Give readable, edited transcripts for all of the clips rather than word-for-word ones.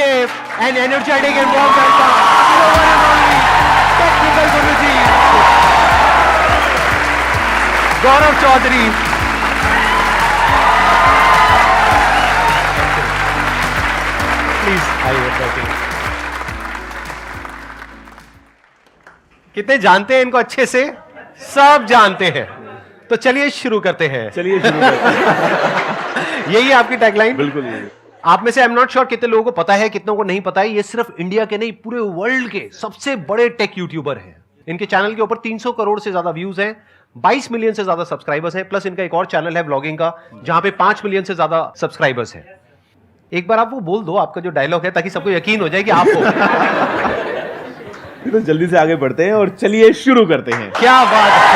give an energetic and warm welcome to the one and only technical Guruji, Gaurav Chaudhary. Please, आइए। कितने जानते हैं इनको अच्छे से? सब जानते हैं। तो चलिए शुरू करते हैं। यही है आपकी टैगलाइन? बिल्कुल यही। आप में से आई एम नॉट श्योर कितने लोगों को पता है, कितनों को नहीं पता है। ये सिर्फ इंडिया के नहीं, पूरे वर्ल्ड के सबसे बड़े टेक यूट्यूबर हैं। इनके चैनल के ऊपर 300 करोड़ से ज्यादा व्यूज हैं, 22 मिलियन से ज्यादा सब्सक्राइबर्स हैं, प्लस इनका एक और चैनल है व्लॉगिंग का जहां पे 5 मिलियन से ज्यादा सब्सक्राइबर्स हैं। एक बार आप वो बोल दो, आपका जो डायलॉग है, ताकि सबको यकीन हो जाए कि आप हो। तो जल्दी से आगे बढ़ते हैं और चलिए शुरू करते हैं। क्या बात है।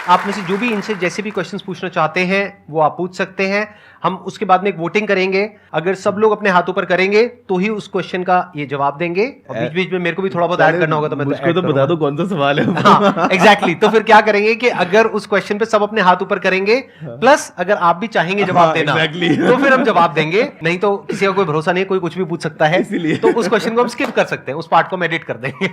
आप में से जो भी इनसे जैसे भी क्वेश्चंस पूछना चाहते हैं वो आप पूछ सकते हैं। हम उसके बाद में एक वोटिंग करेंगे। अगर सब लोग अपने हाथ ऊपर करेंगे तो ही उस क्वेश्चन का ये जवाब देंगे। और बीच बीच में मेरे को भी थोड़ा बहुत ऐड करना होगा, तो मैं मुझको तो बता दो कौन सा सवाल है। हाँ, एग्जैक्टली। तो फिर क्या करेंगे कि अगर उस क्वेश्चन पे सब अपने हाथ ऊपर करेंगे, प्लस अगर आप भी चाहेंगे जवाब देना, तो फिर हम जवाब देंगे। नहीं तो किसी का कोई भरोसा नहीं है, कोई कुछ भी पूछ सकता है, तो उस क्वेश्चन को हम स्किप कर सकते हैं, उस पार्ट को हम एडिट कर देंगे।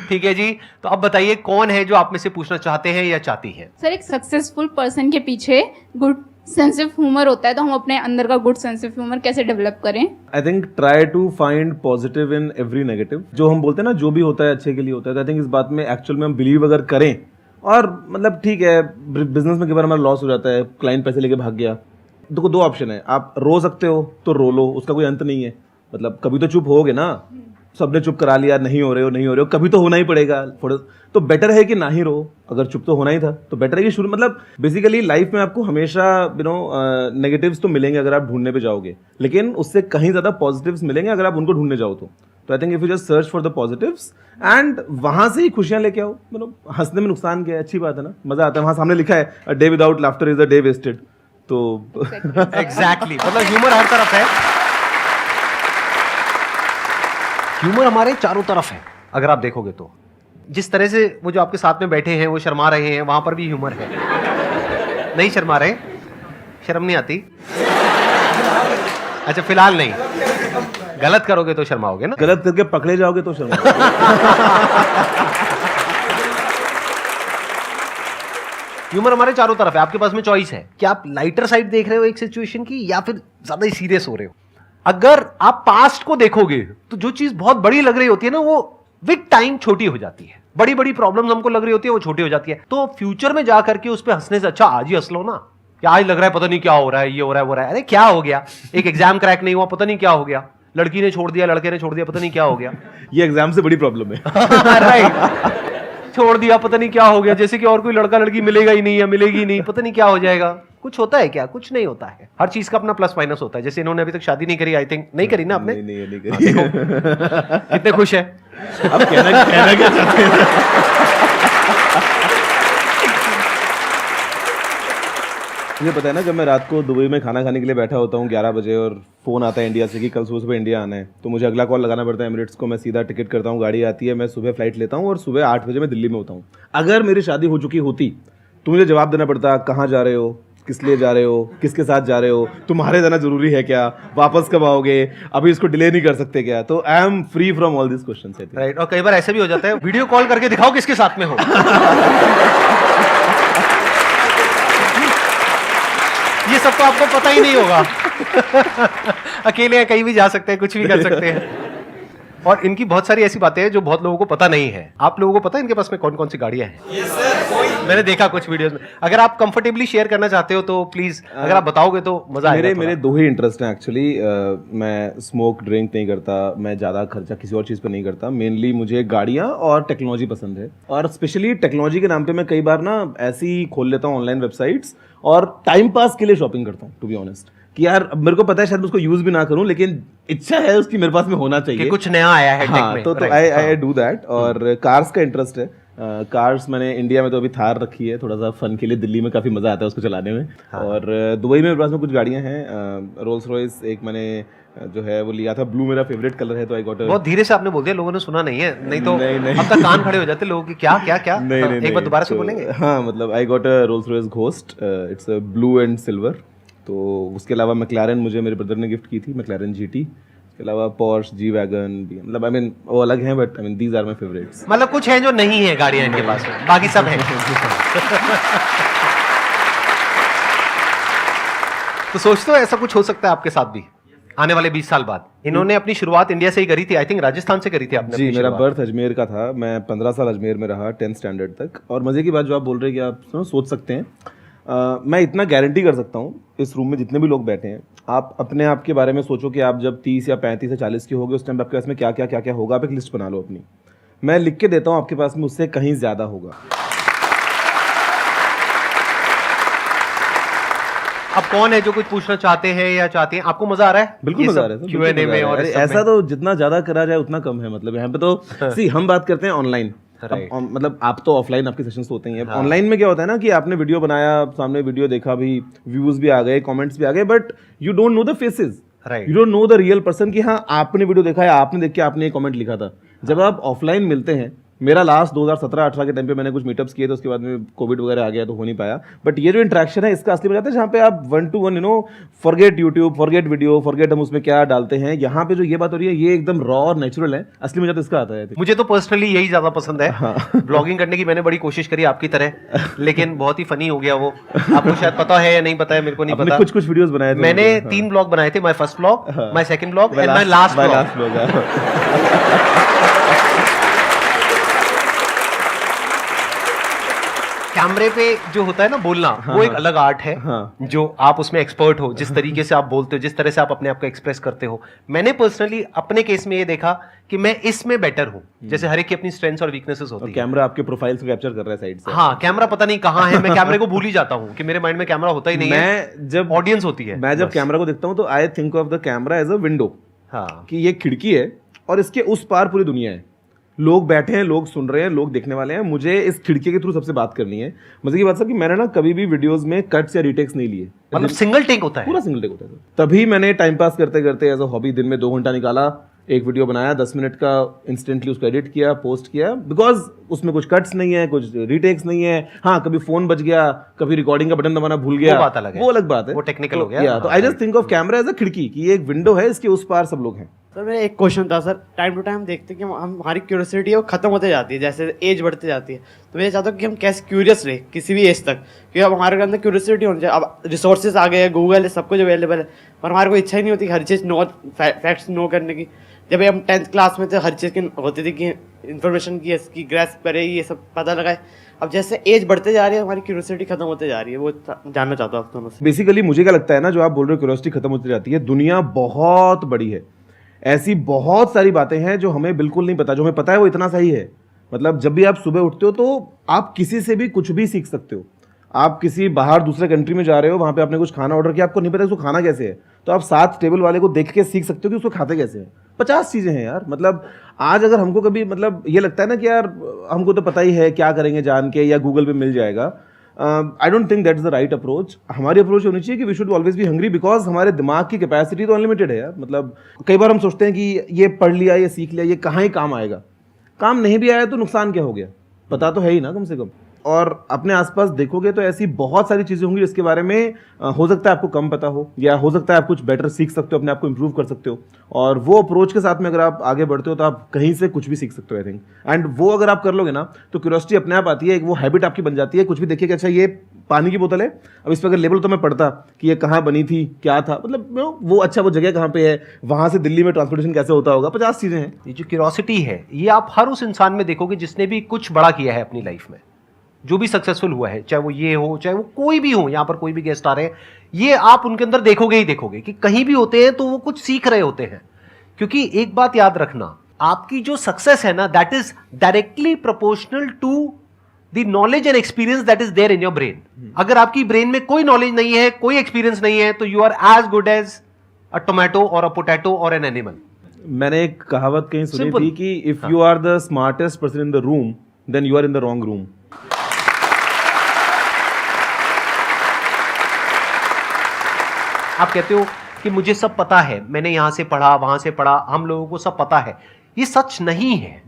ठीक है जी। तो अब बताइए कौन है जो आप में से पूछना चाहते हैं या चाहती है? सर, एक सक्सेसफुल पर्सन के पीछे गुड सेंस ऑफ ह्यूमर होता है, तो हम अपने अंदर का गुड सेंस ऑफ ह्यूमर कैसे डेवलप करें? I think try to find positive in every negative. जो हम बोलते हैं ना, जो भी होता है अच्छे के लिए होता है। आई थिंक इस बात में एक्चुअल में हम बिलीव अगर करें, और मतलब ठीक है, बिजनेस में कई बार हमारा लॉस हो जाता है, क्लाइंट पैसे लेके भाग गया, तो दो ऑप्शन है। आप रो सकते हो तो रो लो, उसका कोई अंत नहीं है। मतलब कभी तो चुप होगे ना, सबने चुप करा लिया, नहीं हो रहे हो, कभी तो होना ही पड़ेगा। तो बेटर है कि ना ही रो। अगर चुप तो होना ही था तो बेटर है कि शुरू, मतलब बेसिकली लाइफ में आपको हमेशा नेगेटिव्स तो मिलेंगे अगर आप ढूंढने पे जाओगे, लेकिन उससे कहीं ज्यादा पॉजिटिव्स मिलेंगे अगर आप उनको ढूंढने जाओ तो I think if you just search for the positives and वहां से ही खुशियां लेके आओ। मतलब हंसने में नुकसान क्या है, अच्छी बात है ना, मजा आता है। वहां सामने लिखा है a day without laughter is a day wasted. तो एग्जैक्टली मतलब ह्यूमर हर तरफ है। ह्यूमर हमारे चारों तरफ है। अगर आप देखोगे तो जिस तरह से वो जो आपके साथ में बैठे हैं वो शर्मा रहे हैं, वहां पर भी ह्यूमर है। नहीं शर्मा रहे? शर्म नहीं आती? अच्छा, फिलहाल नहीं। गलत करोगे तो शर्माओगे ना? गलत करके पकड़े जाओगे तो शर्मा। ह्यूमर हमारे चारों तरफ है। आपके पास में चॉइस है कि आप लाइटर साइड देख रहे हो एक सिचुएशन की, या फिर ज्यादा ही सीरियस हो रहे हो। अगर आप पास्ट को देखोगे तो जो चीज बहुत बड़ी लग रही होती है ना, वो विद टाइम छोटी हो जाती है। बड़ी बड़ी प्रॉब्लम्स हमको लग रही होती है, वो छोटी हो जाती है। तो फ्यूचर में जाकर के उस पर हंसने से अच्छा आज ही हंस लो ना। क्या आज लग रहा है पता नहीं क्या हो रहा है, ये हो रहा है, वो रहा है, अरे क्या हो गया? एक एग्जाम क्रैक नहीं हुआ, पता नहीं क्या हो गया। लड़की ने छोड़ दिया, लड़के ने छोड़ दिया, पता नहीं क्या हो गया। ये एग्जाम से बड़ी प्रॉब्लम है। राइट। छोड़ दिया, पता नहीं क्या हो गया। जैसे कि और कोई लड़का लड़की मिलेगा ही नहीं या मिलेगी ही नहीं, पता नहीं क्या हो जाएगा। कुछ होता है क्या? कुछ नहीं होता है। हर चीज का अपना प्लस माइनस होता है। जैसे इन्होंने अभी तक शादी नहीं करी, आई थिंक नहीं करी ना आपने? नहीं करी। कितने खुश है? अब कहना क्या चाहते हैं? मुझे पता है ना, जब मैं रात को दुबई में खाना खाने के लिए बैठा होता हूँ 11 बजे और फोन आता है इंडिया से कि कल सुबह इंडिया आना है, तो मुझे अगला कॉल लगाना पड़ता है एमिरेट्स को। मैं सीधा टिकट करता हूँ, गाड़ी आती है, मैं सुबह फ्लाइट लेता हूँ और सुबह 8 बजे मैं दिल्ली में होता हूँ। अगर मेरी शादी हो चुकी होती तो मुझे जवाब देना पड़ता, कहाँ जा रहे हो, किस लिए जा रहे हो, किसके साथ जा रहे हो, तुम्हारे जाना जरूरी है क्या, वापस कब आओगे, अभी इसको डिले नहीं कर सकते क्या? तो I am free from all this questions. Right. और कई बार ऐसा भी हो जाता है, वीडियो कॉल करके दिखाओ किसके साथ में हो। ये सब तो आपको पता ही नहीं होगा। अकेले कहीं भी जा सकते हैं, कुछ भी कर सकते हैं। और इनकी बहुत सारी ऐसी बातें हैं जो बहुत लोगों को पता नहीं है। आप लोगों को पता है इनके पास में कौन कौन सी गाड़ियां हैं? yes, sir, मैंने देखा कुछ वीडियोस में। अगर आप कंफर्टेबली शेयर करना चाहते हो तो प्लीज, अगर आप बताओगे तो मजा आएगा। मेरे दो ही इंटरेस्ट हैं एक्चुअली। मैं स्मोक ड्रिंक नहीं करता, मैं ज़्यादा खर्चा किसी और चीज़ पर नहीं करता। मेनली मुझे गाड़ियाँ और टेक्नोलॉजी पसंद है, और स्पेशली टेक्नोलॉजी के नाम पे मैं कई बार ना ऐसी ही खोल लेता हूँ ऑनलाइन वेबसाइट्स और टाइम पास के लिए शॉपिंग करता हूँ, टू बी ऑनेस्ट। कि यार मेरे को पता है शायद उसको यूज भी ना करूं, लेकिन इच्छा है उसकी मेरे पास में होना चाहिए कि कुछ नया आया है हाँ, टेक में। तो आई डू दैट। और कार्स का इंटरेस्ट है, कार्स मैंने इंडिया में तो अभी थार रखी है, थोड़ा सा फन के लिए। दिल्ली में काफ़ी मज़ा आता है उसको चलाने में। और दुबई में मेरे पास में कुछ गाड़ियाँ हैं। रोल्स रॉयस एक मैंने जो है वो लिया था, ब्लू मेरा फेवरेट कलर है, तो आई गॉट बहुत धीरे से आपने बोल दिया, लोगों ने सुना नहीं है, नहीं तो नहीं। अब तक कान खड़े हो जाते लोगों की, क्या क्या क्या। नहीं, एक बार दोबारा से बोलेंगे। हाँ, मतलब I got a Rolls Royce ghost, it's blue and silver. तो उसके अलावा मैक्लारेन मुझे मेरे ब्रदर ने गिफ्ट की थी, मैक्लारेन जीटी। इसके अलावा पोर्श, जी वैगन भी, मतलब आई मीन वो अलग हैं, but I mean these are my favourites. मतलब कुछ है जो नहीं है गाड़ियां इनके पास में, बाकी सब है। तो सोचते हो ऐसा कुछ हो सकता है आपके साथ भी आने वाले 20 साल बाद? इन्होंने अपनी शुरुआत इंडिया से ही करी थी, आई थिंक राजस्थान से करी थी आपने। जी, मेरा बर्थ अजमेर का था। मैं 15 साल अजमेर में रहा 10th स्टैंडर्ड तक। और मज़े की बात जो आप बोल रहे हैं कि आप सोच सकते हैं, मैं इतना गारंटी कर सकता हूँ, इस रूम में जितने भी लोग बैठे हैं, आप अपने आप के बारे में सोचो कि आप जब 30 या 35 या 40 के होगे, उस टाइम आपके पास में क्या क्या होगा। आप एक लिस्ट बना लो अपनी, मैं लिख के देता हूँ, आपके पास में उससे कहीं ज़्यादा होगा। अब कौन है जो कुछ पूछना चाहते हैं या चाहती हैं? आपको मजा आ रहा है? बिल्कुल मजा आ रहा है, Q&A में। और ऐसा तो जितना ज्यादा करा जाए उतना कम है। मतलब यहाँ पे तो सी हम बात करते हैं ऑनलाइन, मतलब आप तो ऑफलाइन आपके सेशंस होते हैं। ऑनलाइन में क्या होता है ना कि आपने वीडियो बनाया, सामने वीडियो देखा भी, व्यूज भी आ गए, कमेंट्स भी आ गए, but you don't know the faces, you don't know the real person कि हाँ आपने वीडियो देखा है, आपने देख के आपने कमेंट लिखा था। जब आप ऑफलाइन मिलते हैं, मेरा लास्ट 2017-18 के टाइम पे मैंने कुछ मीटअप्स किए थे, उसके बाद में कोविड वगैरह आ गया तो हो नहीं पाया। बट ये जो इंटरेक्शन है इसका असली मजा आता है जहाँ पे आप 1 to 1 forget YouTube, forget video, forget हम उसमें क्या डालते हैं। यहाँ पे जो ये बात हो रही है ये एकदम रॉ और नेचुरल है, असली मजा तो इसका आता है। मुझे तो पर्सनली यही ज्यादा पसंद है। ब्लॉगिंग करने की मैंने बड़ी कोशिश करी आपकी तरह, लेकिन बहुत ही फनी हो गया वो। आपको शायद पता है या नहीं पता है, मेरे को नहीं पता। कुछ वीडियोस बनाए थे मैंने 3 ब्लॉग बनाए थे, my first blog, my second blog and my last blog. कैमरे पे जो होता है ना बोलना, वो एक अलग आर्ट है। जो आप उसमें एक्सपर्ट हो, जिस तरीके से आप बोलते हो, जिस तरह से आप अपने आप को एक्सप्रेस करते हो। मैंने पर्सनली अपने केस में ये देखा कि मैं इसमें बेटर हूँ। जैसे हर एक की अपनी स्ट्रेंथ्स और वीकनेसेस होती है। कैमरा आपके प्रोफाइल को कैप्चर कर रहा है साइड से। हाँ, कैमरा पता नहीं कहाँ है, मैं कैमरे को भूल ही जाता हूँ कि मेरे माइंड में कैमरा होता ही नहीं है। जब ऑडियंस होती है, मैं जब कैमरा को देखता हूँ तो I think of the camera as a window, कि ये खिड़की है और इसके उस पार पूरी दुनिया है। लोग बैठे हैं, लोग सुन रहे हैं, लोग देखने वाले हैं, मुझे इस खिड़की के थ्रू सबसे बात करनी है। मजे की बात सर कि मैंने ना कभी भी वीडियोस में कट्स या रीटेक्स नहीं लिए। मतलब सिंगल टेक होता है, पूरा सिंगल टेक होता है। तभी मैंने टाइम पास करते करते एज अ हॉबी दिन में 2 घंटा निकाला, एक वीडियो बनाया 10 मिनट का, इंस्टेंटली उसको एडिट किया, पोस्ट किया, बिकॉज उसमें कुछ कट्स नहीं है, कुछ रीटेक्स नहीं है। हाँ, कभी फोन बच गया, कभी रिकॉर्डिंग का बटन दबाना भूल गया, वो बात अलग है, वो अलग बात है, वो टेक्निकल हो गया। तो I just think of camera as a खिड़की, कि ये एक विंडो है, इसके उस पार सब लोग हैं। सर मेरा एक क्वेश्चन था सर, टाइम टू टाइम देखते हैं कि हमारी क्यूरियोसिटी है वो खत्म होते जाती है, जैसे एज बढ़ती जाती है। तो मैं चाहता हूँ कि हम कैसे क्यूरियस रहे किसी भी एज तक, क्योंकि अब हमारे अंदर क्यूरियोसिटी होनी चाहिए। अब रिसोर्सेज आ गए हैं, गूगल है, सब कुछ अवेलेबल है, पर हमारे को इच्छा ही नहीं होती हर चीज़ फैक्ट्स नो करने की। जब हम 10th क्लास में थे, हर चीज़ की होती थी कि इन्फॉर्मेशन की इसकी ग्रेस्प करे, ये सब पता लगाए। अब जैसे एज बढ़ते जा रही है, हमारी क्यूरियोसिटी खत्म होते जा रही है, वो जानना चाहता हूँ आप दोनों से। बेसिकली मुझे क्या लगता है ना, जो आप बोल रहे हो क्यूरियोसिटी खत्म होती जाती है, दुनिया बहुत बड़ी है, ऐसी बहुत सारी बातें हैं जो हमें बिल्कुल नहीं पता। जो हमें पता है वो इतना सही है। मतलब जब भी आप सुबह उठते हो तो आप किसी से भी कुछ भी सीख सकते हो। आप किसी बाहर दूसरे कंट्री में जा रहे हो, वहाँ पे आपने कुछ खाना ऑर्डर किया, आपको नहीं पता उसको खाना कैसे है, तो आप साथ टेबल वाले को देख के सीख सकते हो कि उसको खाते कैसे हैं। 50 चीज़ें हैं यार। मतलब आज अगर हमको कभी मतलब ये लगता है ना कि यार हमको तो पता ही है, क्या करेंगे जान के, या गूगल पे मिल जाएगा, I don't think that is the right approach. हमारी अप्रोच होनी चाहिए कि we should always be hungry, because हमारे दिमाग की कैपेसिटी तो अनलिमिटेड है यार। मतलब कई बार हम सोचते हैं कि ये पढ़ लिया, ये सीख लिया, ये कहाँ ही काम आएगा। काम नहीं भी आया तो नुकसान क्या हो गया, पता तो है ही ना कम से कम। और अपने आसपास देखोगे तो ऐसी बहुत सारी चीज़ें होंगी जिसके बारे में हो सकता है आपको कम पता हो, या हो सकता है आप कुछ बेटर सीख सकते हो, अपने आप को इम्प्रूव कर सकते हो। और वो अप्रोच के साथ में अगर आप आगे बढ़ते हो तो आप कहीं से कुछ भी सीख सकते हो, आई थिंक। एंड वो अगर आप कर लोगे ना तो क्यूरियोसिटी अपने आप आती है, एक वो हैबिट आपकी बन जाती है। कुछ भी देखिए कि अच्छा ये पानी की बोतल है, अब इस पर अगर लेबल तो मैं पढ़ता कि ये कहाँ बनी थी, क्या था, मतलब वो अच्छा वो जगह कहाँ पे है, वहाँ से दिल्ली में ट्रांसपोर्टेशन कैसे होता होगा, 50 चीज़ें हैं। ये जो क्यूरियोसिटी है, ये आप हर उस इंसान में देखोगे जिसने भी कुछ बड़ा किया है अपनी लाइफ में, जो भी सक्सेसफुल हुआ है, चाहे वो ये हो, चाहे वो कोई भी हो। यहाँ पर कोई भी गेस्ट आ रहे हैं, ये आप उनके अंदर देखोगे ही देखोगे कि कहीं भी होते हैं तो वो कुछ सीख रहे होते हैं। क्योंकि एक बात याद रखना, आपकी जो सक्सेस है ना, that is directly proportional to the knowledge and experience that is there in your brain. अगर आपकी ब्रेन में कोई नॉलेज नहीं है, कोई एक्सपीरियंस नहीं है, तो you are as good as a tomato और अ पोटैटो और एन एनिमल। मैंने एक कहावत कहीं सुनी थी कि if you are the smartest person in the room, then you are in the wrong room. आप कहते हो कि मुझे सब पता है, मैंने यहां से पढ़ा वहां से पढ़ा, हम लोगों को सब पता है। ये सच नहीं है।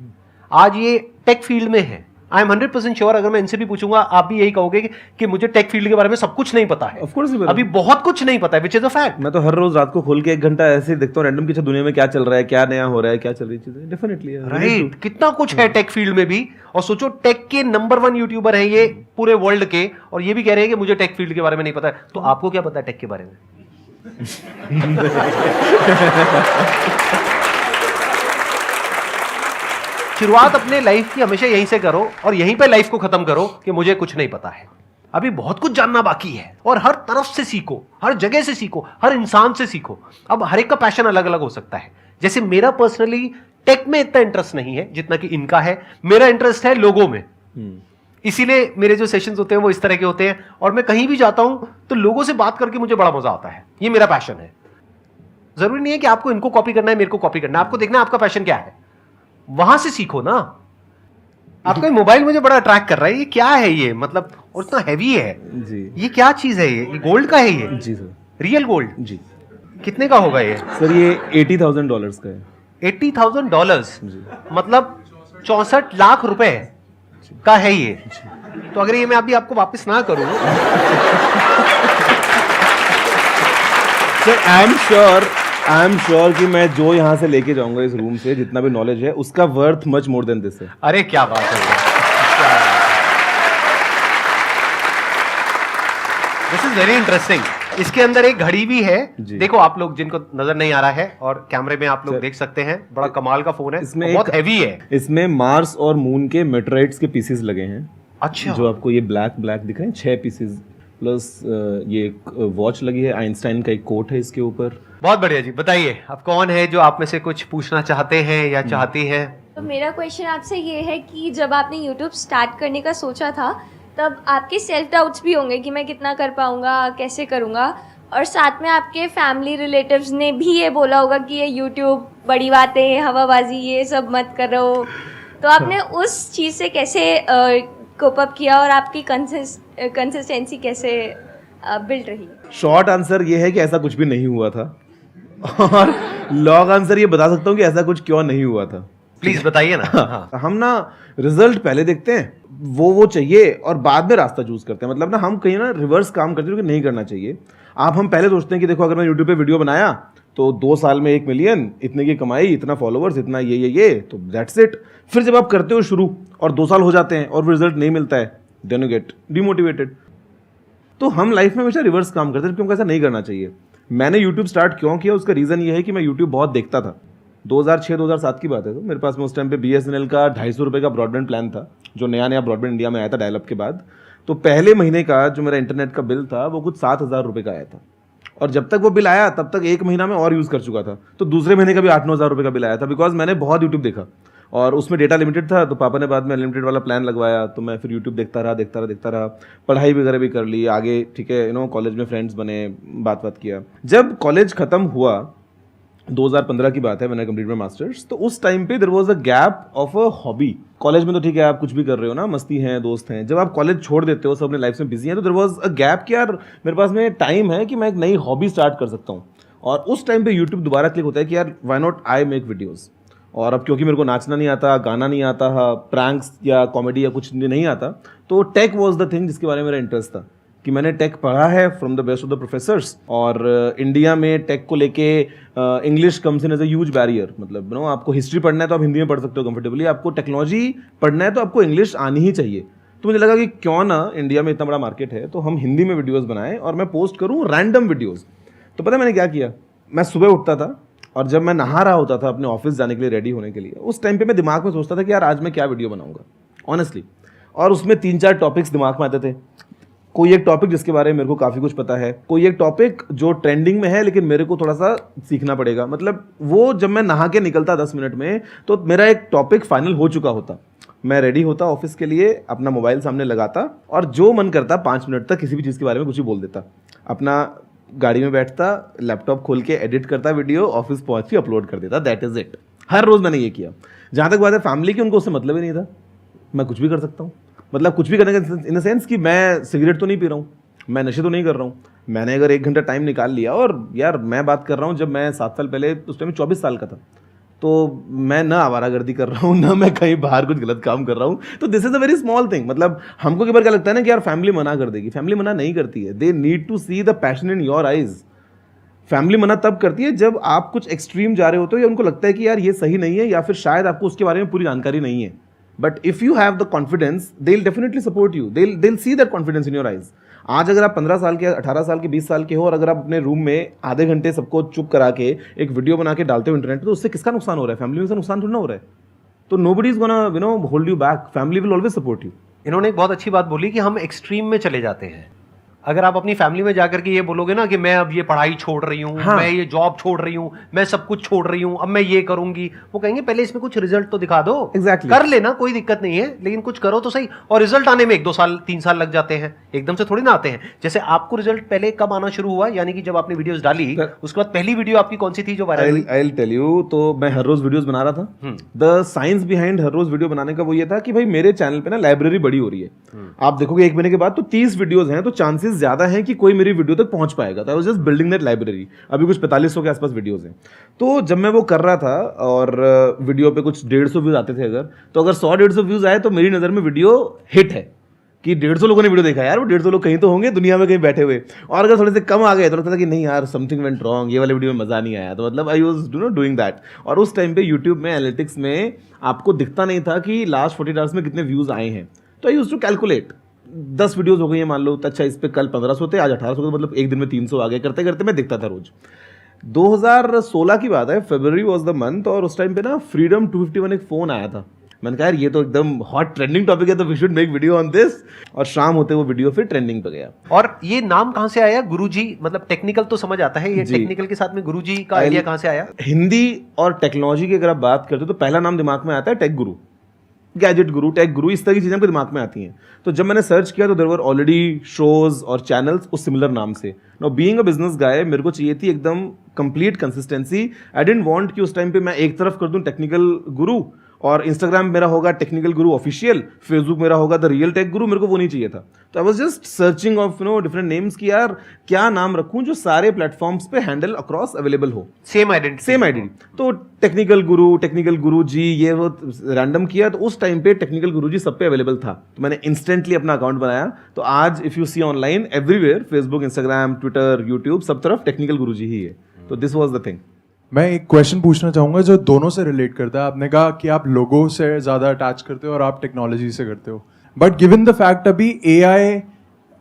आज ये टेक फील्ड में है। आई एम 100% श्योर, अगर मैं इनसे भी पूछूंगा आप भी यही कहोगे कि मुझे टेक फील्ड के बारे में सब कुछ नहीं पता है। Of course ही पता। अभी बहुत कुछ नहीं पता है, विच इज अ फैक्ट। मैं तो हर रोज रात को खोल के 1 घंटा ऐसे ही देखता हूँ रैंडम कि अच्छा दुनिया में क्या चल रहा है, क्या नया हो रहा है, क्या चल रही चीजें। डेफिनेटली राइट, कितना कुछ है टेक फील्ड में भी। और सोचो टेक के नंबर 1 यूट्यूबर है ये पूरे वर्ल्ड के, और ये भी कह रहे हैं कि मुझे टेक फील्ड के बारे में नहीं पता है। तो आपको क्या पता है टेक के बारे में? शुरुआत अपने लाइफ की हमेशा यहीं से करो और यहीं पे लाइफ को खत्म करो कि मुझे कुछ नहीं पता है। अभी बहुत कुछ जानना बाकी है, और हर तरफ से सीखो, हर जगह से सीखो, हर इंसान से सीखो। अब हर एक का पैशन अलग अलग हो सकता है। जैसे मेरा पर्सनली टेक में इतना इंटरेस्ट नहीं है जितना कि इनका है। मेरा इंटरेस्ट है लोगों में, इसीलिए मेरे जो सेशंस होते हैं वो इस तरह के होते हैं। और मैं कहीं भी जाता हूं तो लोगों से बात करके मुझे बड़ा मजा आता है। ये मेरा पैशन है। जरूरी नहीं है कि आपको इनको कॉपी करना है, मेरे को कॉपी करना है। आपको देखना है आपका पैशन क्या है, वहां से सीखो ना। आपका मोबाइल मुझे बड़ा अट्रैक्ट कर रहा है। ये क्या है ये, मतलब और इतना हैवी है जी। ये क्या चीज है? ये गोल्ड का है ये? जी सर। Real gold? जी। कितने का होगा ये? सर ये $80,000 का है। $80,000 जी। मतलब 64 लाख रुपए का है ये। तो अगर ये मैं अभी आपको वापस ना करूं सर आई एम श्योर कि मैं जो यहाँ से लेके जाऊंगा इस रूम से जितना भी नॉलेज है उसका worth much more than this है। अरे क्या बात है, दिस इज वेरी इंटरेस्टिंग। इसके अंदर एक घड़ी भी है, देखो आप लोग जिनको नजर नहीं आ रहा है, और कैमरे में आप लोग देख सकते हैं। बड़ा कमाल का फोन है, इसमें बहुत हैवी है। इसमें मार्स और मून के मेटेराइट्स के पीसेस लगे हैं। अच्छा, जो आपको ये ब्लैक दिख रहे हैं 6 पीसेस, प्लस ये एक वॉच लगी है, आइंस्टाइन का एक कोट है इसके ऊपर। बहुत बढ़िया जी। बताइए अब कौन है जो आप में से कुछ पूछना चाहते हैं या चाहती हैं? तो मेरा क्वेश्चन आपसे ये है कि जब आपने यूट्यूब स्टार्ट करने का सोचा था तब आपके सेल्फ डाउट्स भी होंगे कि मैं कितना कर पाऊँगा, कैसे करूँगा, और साथ में आपके फैमिली रिलेटिव्स ने भी ये बोला होगा कि ये यूट्यूब बड़ी बातें, हवाबाजी, ये सब मत करो। तो आपने उस चीज़ से कैसे कोप अप किया और आपकी कंसिस्टेंसी कैसे बिल्ड रही? शॉर्ट आंसर ये है कि ऐसा कुछ भी नहीं हुआ था, और लॉन्ग आंसर ये बता सकता हूँ कि ऐसा कुछ क्यों नहीं हुआ था। प्लीज बताइए ना। हाँ। हम ना रिजल्ट पहले देखते हैं, वो चाहिए, और बाद में रास्ता चूज करते हैं। मतलब ना हम कहीं ना रिवर्स काम करते हैं, नहीं करना चाहिए। हम पहले सोचते हैं कि देखो अगर मैं यूट्यूब पे वीडियो बनाया तो 2 साल में 1 मिलियन, इतने की कमाई, इतना फॉलोवर्स, इतना ये तो दैट्स इट। फिर जब आप करते हो शुरू और 2 साल हो जाते हैं और रिजल्ट नहीं मिलता है, देन यू गेट डिमोटिवेटेड। तो हम लाइफ में हमेशा रिवर्स काम करते हैं, क्योंकि ऐसा नहीं करना चाहिए। मैंने यूट्यूब स्टार्ट क्यों किया, उसका रीज़न ये है कि मैं यूट्यूब बहुत देखता था। 2006-2007 की बात है। तो मेरे पास में उस टाइम पे BSNL का 250 रुपये का ब्रॉडबैंड प्लान था, जो नया ब्रॉडबैंड इंडिया में आया था डायलअप के बाद। तो पहले महीने का जो मेरा इंटरनेट का बिल था वो कुछ 7,000 रुपये का आया था, और जब तक वो बिल आया तब तक 1 महीना में और यूज़ कर चुका था। तो दूसरे महीने का भी 8-9 हज़ार रुपये का बिल आया था, बिकॉज मैंने बहुत यूट्यूब देखा और उसमें डेटा लिमिटेड था। तो पापा ने बाद में अनलिमिटेड वाला प्लान लगवाया, तो मैं फिर यूट्यूब देखता रहा। पढ़ाई वगैरह भी कर ली आगे, ठीक है, कॉलेज में फ्रेंड्स बने, बात किया। जब कॉलेज खत्म हुआ, 2015 की बात है, मैंने कंप्लीट माई मास्टर्स। तो उस टाइम पे there was a gap of a hobby. College में तो ठीक है आप कुछ भी कर रहे हो ना, मस्ती है, दोस्त हैं। जब आप कॉलेज छोड़ देते हो, सब अपने लाइफ में बिजी हैं, तो देयर वाज अ गैप कि यार मेरे पास में टाइम है कि मैं एक नई हॉबी स्टार्ट कर सकता हूँ। और उस टाइम पे यूट्यूब दोबारा क्लिक होता है कि यार why not I make videos. और अब क्योंकि मेरे को नाचना नहीं आता, गाना नहीं आता, प्रैंक्स या कॉमेडी या कुछ नहीं आता, तो टेक वॉज द थिंग जिसके बारे में मेरा इंटरेस्ट था। कि मैंने टेक पढ़ा है from the best of the professors, और इंडिया में टेक को लेके English comes in as a huge barrier. मतलब आपको हिस्ट्री पढ़ना है तो आप हिंदी में पढ़ सकते हो कंफर्टेबली, आपको टेक्नोलॉजी पढ़ना है तो आपको इंग्लिश आनी ही चाहिए। तो मुझे लगा कि क्यों ना, इंडिया में इतना बड़ा मार्केट है तो हम हिंदी में वीडियोज़ बनाएं और मैं पोस्ट करूँ रैंडम वीडियोज़। तो पता है मैंने क्या किया, मैं सुबह उठता था और जब मैं नहा रहा होता था अपने ऑफिस जाने के लिए रेडी होने के लिए, उस टाइम पे मैं दिमाग में सोचता था कि यार आज मैं क्या वीडियो बनाऊंगा ऑनेस्टली। और उसमें 3-4 टॉपिक्स दिमाग में आते थे। कोई एक टॉपिक जिसके बारे में मेरे को काफ़ी कुछ पता है, कोई एक टॉपिक जो ट्रेंडिंग में है लेकिन मेरे को थोड़ा सा सीखना पड़ेगा। मतलब वो जब मैं नहा के निकलता 10 मिनट में, तो मेरा एक टॉपिक फाइनल हो चुका होता। मैं रेडी होता ऑफिस के लिए, अपना मोबाइल सामने लगाता और जो मन करता 5 मिनट तक किसी भी चीज़ के बारे में कुछ ही बोल देता। अपना गाड़ी में बैठता, लैपटॉप खोल के एडिट करता वीडियो, ऑफिस पहुंच के अपलोड कर देता। That is it. हर रोज मैंने ये किया। जहां तक बात है फैमिली की, उनको उससे मतलब ही नहीं था। मैं कुछ भी कर सकता हूँ। मतलब कुछ भी करने का इन द सेंस कि मैं सिगरेट तो नहीं पी रहा हूँ, मैं नशे तो नहीं कर रहा हूँ, मैंने अगर 1 घंटा टाइम निकाल लिया, और यार मैं बात कर रहा हूँ जब मैं 7 साल पहले, उस टाइम 24 साल का था, तो मैं ना आवारागर्दी कर रहा हूँ, ना मैं कहीं बाहर कुछ गलत काम कर रहा हूँ। तो this is a very small thing. मतलब हमको कई बार क्या लगता है ना कि यार फैमिली मना कर देगी, फैमिली मना नहीं करती है। They need to see the passion in your eyes. Family मना तब करती है जब आप कुछ एक्सट्रीम जा रहे होते हो या उनको लगता है कि यार ये सही नहीं है, या फिर शायद आपको उसके बारे में पूरी जानकारी नहीं है। But if you have the confidence, they will definitely support you, they will see that confidence in your eyes. आज अगर आप 15 साल के, 18 साल के, 20 साल के हो, और अगर आप अपने रूम में आधे घंटे सबको चुप करा के एक वीडियो बना के डालते हो इंटरनेट पे, तो उससे किसका नुकसान हो रहा है? फैमिली में से नुकसान थोड़ा ना हो रहा है। तो nobody is gonna hold you back, family will always support you. इन्होंने एक बहुत अच्छी बात बोली कि हम एक्सट्रीम में चले जाते हैं। अगर आप अपनी फैमिली में जाकर के ये बोलोगे ना कि मैं अब ये पढ़ाई छोड़ रही हूँ, हाँ। मैं ये जॉब छोड़ रही हूँ, मैं सब कुछ छोड़ रही हूँ, अब मैं ये करूंगी, वो कहेंगे पहले इसमें कुछ रिजल्ट तो दिखा दो। Exactly. कर लेना, कोई दिक्कत नहीं है, लेकिन कुछ करो तो सही। और रिजल्ट आने में 1-2 साल 3 साल लग जाते हैं, एकदम से थोड़ी ना आते हैं। जैसे आपको रिजल्ट पहले कब आना शुरू हुआ, यानी कि जब आपने वीडियोस डाली उसके बाद पहली वीडियो आपकी कौन सी थी जो वायरल हुई? I will tell you. तो मैं हर रोज वीडियोस बना रहा था। द साइंस बिहाइंड हर रोज वीडियो बनाने का वो ये था कि भाई मेरे चैनल पे ना लाइब्रेरी बड़ी हो रही है। आप देखोगे 1 महीने के बाद तो 30 वीडियोस हैं, तो चांसेस ज्यादा हैं कि कोई मेरी वीडियो तक पहुंच पाएगा। तो I was just building that library. अभी कुछ 4500 के आसपास वीडियोस हैं। तो जब मैं वो कर रहा था और वीडियो पे कुछ 150 व्यूज आते थे, अगर 100-150 व्यूज आए तो मेरी नजर में वीडियो हिट है कि 150 लोगों ने वीडियो देखा। यार वो 150 लोग कहीं तो होंगे दुनिया में, कहीं बैठे हुए। और अगर थोड़े से कम आ गए तो लगता था कि नहीं यार समथिंग वेंट रॉन्ग, ये वाले वीडियो में मजा नहीं आया। तो मतलब आई वाज डूइंग दैट। और उस टाइम पे यूट्यूब में एनालिटिक्स में आपको दिखता नहीं था कि लास्ट 48 आवर्स में कितने व्यूज आए हैं। तो I used to calculate 10 videos हो गई है मान लो, तो अच्छा इस पे कल 1500 थे, आज 1800 थे, मतलब एक दिन में 300 आ गए। करते करते मैं दिखता था रोज। 2016 की बात है, फरवरी वाज द मंथ, और उस टाइम पे ना फ्रीडम 251 एक फोन आया था। मैंने कहा यार ये तो एकदम हॉट ट्रेंडिंग टॉपिक है, तो we should make video on this. और शाम होते वो वीडियो फिर ट्रेंडिंग पे गया। और ये नाम कहां से आया गुरुजी? मतलब टेक्निकल तो समझ आता है, ये टेक्निकल के साथ में गुरुजी का आइडिया कहां से आया? हिंदी और टेक्नोलॉजी की अगर आप बात करते हो तो पहला नाम दिमाग में आता है टेक गुरु, गैजेट गुरु, टेक गुरु, इस तरह की चीजें हमको दिमाग में आती हैं। तो जब मैंने सर्च किया तो देयर वर ऑलरेडी शोज और चैनल्स उस सिमिलर नाम से। Now being a business guy, मेरे को चाहिए थी एकदम complete consistency. I didn't want कि उस टाइम पे मैं एक तरफ कर दूं टेक्निकल गुरु और इंस्टाग्राम मेरा होगा टेक्निकल गुरु ऑफिशियल, फेसबुक मेरा होगा द रियल टेक गुरु। मेरे को वो नहीं चाहिए था। तो I was just searching of different names कि यार क्या नाम रखूं जो सारे प्लेटफॉर्म्स पे हैंडल अक्रॉस अवेलेबल हो, सेम आइडेंटिटी। तो टेक्निकल गुरु जी ये वो रैंडम किया, तो उस टाइम पे टेक्निकल गुरु जी सब पे अवेलेबल था। तो मैंने इंस्टेंटली अपना अकाउंट बनाया। तो आज if you see online everywhere, Facebook, Instagram, Twitter, YouTube, सब तरफ टेक्निकल गुरु जी ही है। तो दिस वाज द थिंग। मैं एक क्वेश्चन पूछना चाहूँगा जो दोनों से रिलेट करता है। आपने कहा कि आप लोगों से ज़्यादा अटैच करते हो और आप टेक्नोलॉजी से करते हो, बट गिवन द फैक्ट अभी AI,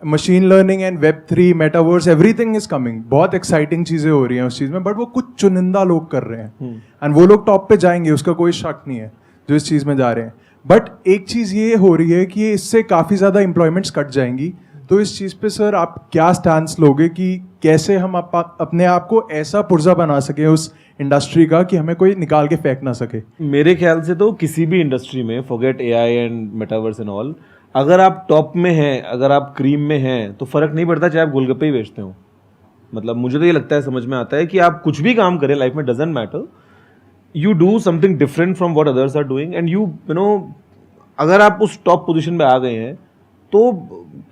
machine learning and Web3, metaverse, everything is coming, बहुत एक्साइटिंग चीज़ें हो रही हैं उस चीज़ में, बट वो कुछ चुनिंदा लोग कर रहे हैं एंड वो लोग टॉप पे जाएंगे, उसका कोई शक नहीं है जो इस चीज़ में जा रहे हैं। बट एक चीज़ ये हो रही है कि इससे काफ़ी ज़्यादा एम्प्लॉयमेंट्स कट जाएंगी। तो इस चीज़ पे सर आप क्या स्टैंस लोगे कि कैसे हम अपने आप को ऐसा पुर्जा बना सके उस इंडस्ट्री का कि हमें कोई निकाल के फेंक ना सके? मेरे ख्याल से तो किसी भी इंडस्ट्री में, forget AI and metaverse and all, अगर आप टॉप में हैं, अगर आप क्रीम में हैं, तो फर्क नहीं पड़ता चाहे आप गोलगप्पे ही बेचते हो। मतलब मुझे तो ये लगता है, समझ में आता है कि आप कुछ भी काम करें लाइफ में, doesn't matter, you do something different from what others are doing and you know अगर आप उस टॉप पोजीशन पे आ गए हैं तो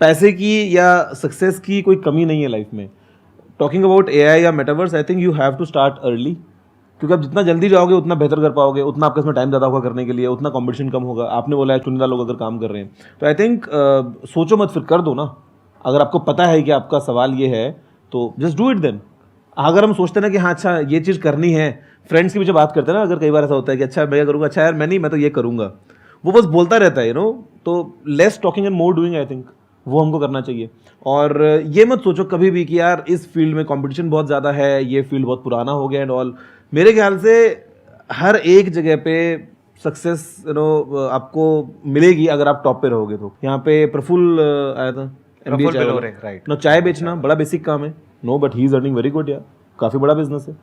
पैसे की या सक्सेस की कोई कमी नहीं है लाइफ में। टॉकिंग अबाउट AI या metaverse, I think you have to start early, क्योंकि आप जितना जल्दी जाओगे उतना बेहतर कर पाओगे, उतना आपके इसमें टाइम ज़्यादा होगा करने के लिए, उतना कंपटीशन कम होगा। आपने बोला है चुनिंदा लोग अगर काम कर रहे हैं, तो आई थिंक सोचो मत, फिर कर दो ना। अगर आपको पता है कि आपका सवाल ये है तो जस्ट डू इट देन। अगर हम सोचते ना कि हाँ अच्छा ये चीज़ करनी है, फ्रेंड्स की पीछे बात करते हैं ना, अगर कई बार ऐसा होता है कि अच्छा मैं करूँगा, अच्छा यार मैं नहीं, मैं तो ये करूँगा, वो बस बोलता रहता है तो less talking and more doing, I think वो हमको करना चाहिए। और ये मत सोचो कभी भी कि यार इस फील्ड में कंपटीशन बहुत ज़्यादा है, ये फील्ड बहुत पुराना हो गया एंड ऑल। मेरे ख्याल से हर एक जगह पे सक्सेस आपको मिलेगी अगर आप टॉप पे रहोगे। तो यहाँ पे प्रफुल्ल आया था, MBA चाय वाला, राइट। नो चाय बेचना बड़ा बेसिक काम है, no but he is earning very good यार, काफ़ी बड़ा बिजनेस है।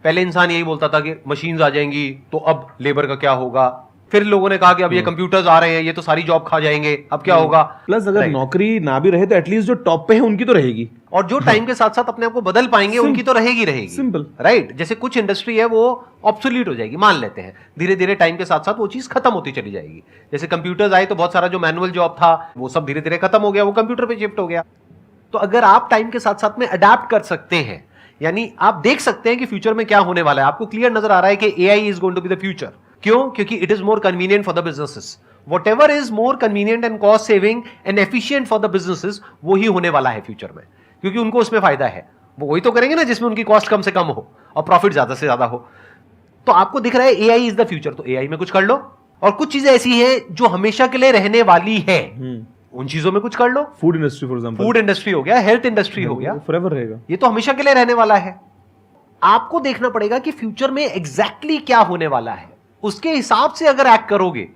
पहले इंसान यही बोलता था कि मशीन्स आ जाएंगी तो अब लेबर का क्या होगा, फिर लोगों ने कहा कि अब ये कंप्यूटर्स आ रहे हैं, ये तो सारी जॉब खा जाएंगे, अब क्या होगा। प्लस अगर Right. नौकरी ना भी रहे तो एटलीस्ट जो टॉप पे है उनकी तो रहेगी। और जो टाइम के साथ साथ अपने आप को बदल पाएंगे उनकी तो रहेगी Simple. राइट। जैसे कुछ इंडस्ट्री है वो ऑब्सोल्यूट हो जाएगी, मान लेते हैं, धीरे धीरे टाइम के साथ साथ वो चीज खत्म होती चली जाएगी। जैसे कंप्यूटर्स आए तो बहुत सारा जो मैनुअल जॉब था वो सब धीरे धीरे खत्म हो गया, वो कंप्यूटर पे शिफ्ट हो गया। तो अगर आप टाइम के साथ साथ में अडेप्ट कर सकते हैं, यानी आप देख सकते हैं कि फ्यूचर में क्या होने वाला है, आपको क्लियर नजर आ रहा है कि AI is going to be the future. क्यों? क्योंकि it is more convenient for the businesses. Whatever is more convenient and cost saving and efficient for the businesses, वो ही होने वाला है फ्यूचर में, क्योंकि उनको उसमें फायदा है। वो वही तो करेंगे ना जिसमें उनकी कॉस्ट कम से कम हो और प्रॉफिट ज्यादा से ज्यादा हो। तो आपको दिख रहा है एआई इज द फ्यूचर, तो एआई में कुछ कर लो। और कुछ चीजें ऐसी हैं जो हमेशा के लिए रहने वाली है, उन चीजों में कुछ कर लो। Food industry for example, food industry हो गया, हेल्थ इंडस्ट्री हो गया, फॉरएवर रहेगा। ये तो हमेशा के लिए रहने वाला है। आपको देखना पड़ेगा कि फ्यूचर में एग्जैक्टली क्या होने वाला है, उसके हिसाब से अगर एक्ट करोगे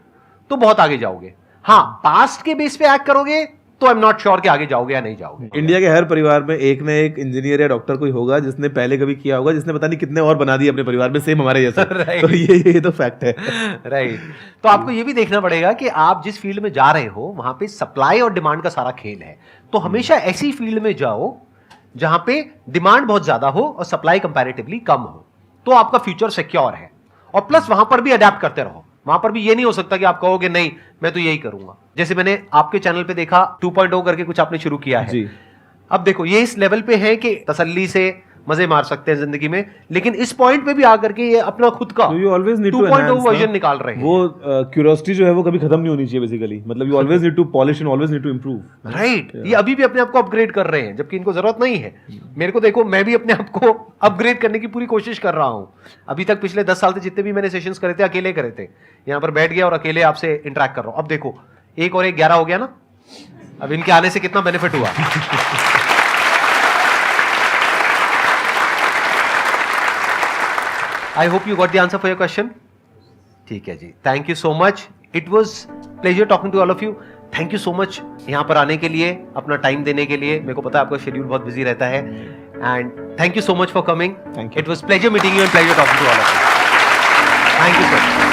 तो बहुत आगे जाओगे। हाँ, पास्ट के बेस पे एक्ट करोगे तो आई एम नॉट श्योर कि आगे जाओगे या नहीं जाओगे। इंडिया के हर परिवार में एक ना एक इंजीनियर या डॉक्टर कोई होगा जिसने पहले कभी किया होगा, जिसने पता नहीं कितने और बना दिए अपने परिवार में सेम हमारे जैसा। Right. तो ये तो फैक्ट है। राइट। तो आपको ये भी देखना पड़ेगा कि आप जिस फील्ड में जा रहे हो वहां पे सप्लाई और डिमांड का सारा खेल है। तो हमेशा ऐसी फील्ड में जाओ जहां पे डिमांड बहुत ज्यादा हो और सप्लाई कंपैरेटिवली कम हो, तो आपका फ्यूचर सिक्योर है। और प्लस वहां पर भी अडेप्ट करते रहो। वहां पर भी ये नहीं हो सकता कि आप कहोगे नहीं मैं तो यही करूंगा। जैसे मैंने आपके चैनल पे देखा 2.0 करके कुछ आपने शुरू किया है जी। अब देखो ये इस लेवल पे है कि तसल्ली से मजे मार सकते हैं जिंदगी में, लेकिन इस पॉइंट पे भी आकर के ये अपना खुद का So you always need to 2.0 enhance version ना। निकाल रहे हैं। वो क्यूरियोसिटी जो है वो कभी खत्म नहीं होनी चाहिए बेसिकली। मतलब you always need to polish and always need to improve. Right. ये अभी भी अपने आप को अपग्रेड कर रहे हैं जबकि इनको जरूरत नहीं है। मेरे को देखो, मैं भी अपने आप को अपग्रेड करने की पूरी कोशिश कर रहा हूं। अभी तक पिछले 10 साल से जितने भी मैंने सेशंस करे थे अकेले करे थे, यहां पर बैठ गया और अकेले आपसे इंटरेक्ट कर रहा हूं। अब देखो 1 और 1 11 हो गया ना। अब इनके आने से कितना बेनिफिट हुआ। I hope you got the answer for your question. ठीक है जी, thank you so much. It was pleasure talking to all of you. Thank you so much यहाँ पर आने के लिए, अपना टाइम देने के लिए। मेरे को पता है आपका शेड्यूल बहुत बिजी रहता है, and thank you so much for coming. Thank you. It was pleasure meeting you and pleasure talking to all of you. Thank you so much.